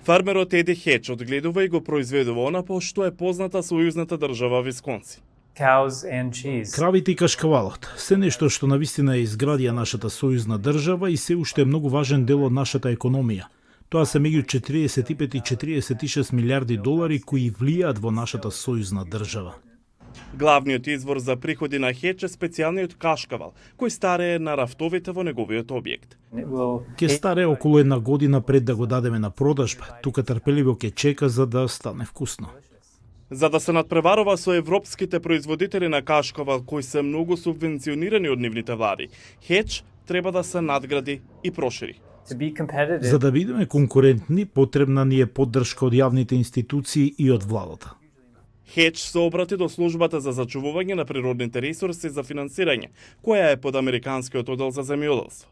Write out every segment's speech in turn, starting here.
Фармерот Еди Хеч одгледува и го произведува она по што е позната сојузната држава Висконсин. Cows and cheese. Кравите и кашкавалот, се нешто што навистина е изградија нашата сојузна држава и се уште е многу важен дел од нашата економија. Тоа се меѓу 45 и 46 милиарди долари кои влијаат во нашата сојузна држава. Главниот извор за приходи на Хеч е специјалниот кашкавал, кој старее на рафтовите во неговиот објект. Ке старе околу една година пред да го дадеме на продажба, тука трпеливо ке чека за да стане вкусно. За да се надпреварува со европските производители на кашкавал кои се многу субвенционирани од нивните влади, Хеч треба да се надгради и прошири. За да бидеме конкурентни, потребна ни е поддршка од јавните институции и од владата. Хеч се обрати до службата за зачувување на природните ресурси за финансирање, која е под Американскиот оддел за земјоделство.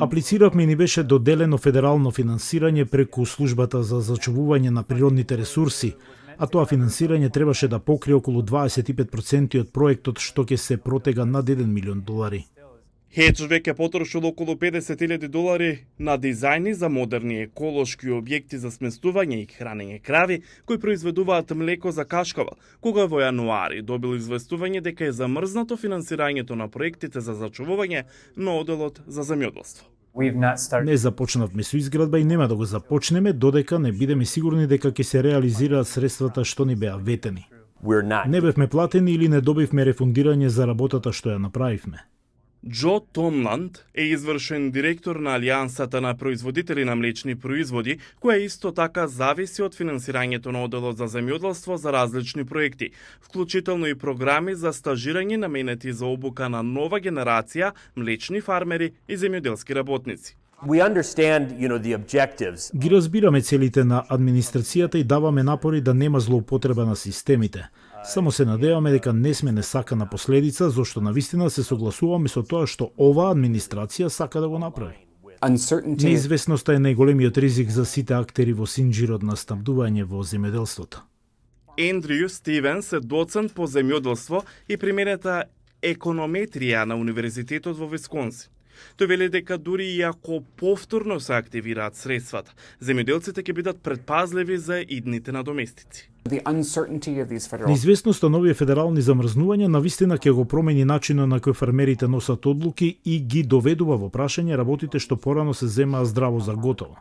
Аплициравме и ни беше доделено федерално финансирање преку службата за зачувување на природните ресурси, а тоа финансирање требаше да покрие околу 25% од проектот што ќе се протега над 1 милион долари. Хеч веќе потрошил околу 50.000 долари на дизајни за модерни еколошки објекти за сместување и хранење крави кои произведуваат млеко за кашкавал, кога во јануари добил известување дека е замрзнато финансирањето на проектите за зачувување на одделот за земјоделство. Не започнавме со изградба и нема да го започнеме додека не бидеме сигурни дека ќе се реализираат средствата што ни беа ветени. Не бевме платени или не добивме рефундирање за работата што ја направивме. Џо Томланд е извршен директор на Алијансата на производители на млечни производи, која исто така зависи од финансирањето на одделот за земјоделство за различни проекти, вклучително и програми за стажирање наменети за обука на нова генерација млечни фармери и земјоделски работници. Ги разбираме целите на администрацијата и даваме напори да нема злоупотреба на системите. Само се надеваме дека не сме несакана последица, зашто навистина се согласуваме со тоа што оваа администрација сака да го направи. Неизвестноста е најголемиот ризик за сите актери во синџирот на снабдување во земјоделството. Ендрю Стивенс е доцент по земјоделство и применета економетрија на Универзитетот во Висконсин. Тој вели дека дури и ако повторно се активираат средствата, земјоделците ќе бидат предпазливи за идните надоместици. Неизвестноста на овие федерални замрзнувања навистина ќе го промени начинот на кој фермерите носат одлуки и ги доведува во прашање работите што порано се земаа здраво за готово.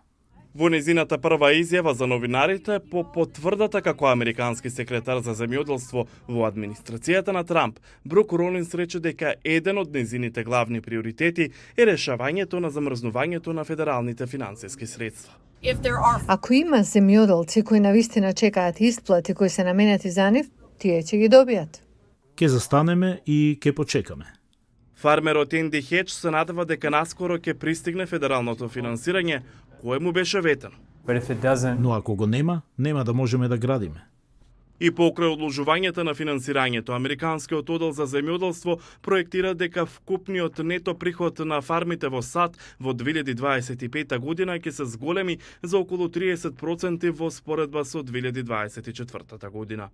Во незината прва изјава за новинарите по потврдата како американски секретар за земјоделство во администрацијата на Трамп, Брук Ролинс рече дека еден од незините главни приоритети е решавањето на замрзнувањето на федералните финансиски средства. Ако има земјоделци кои навистина чекаат исплати кои се наменети за нив, тие ќе ги добијат. Ке застанеме и ке почекаме. Фармерот Енди Хеч се надева дека наскоро ќе пристигне федералното финансирање кое му беше ветено. Но ако го нема, нема да можеме да градиме. И покрај одложувањето на финансирањето, Американскиот оддел за земјоделство проектира дека вкупниот нето приход на фармите во САД во 2025 година ќе се зголеми за околу 30% во споредба со 2024 година.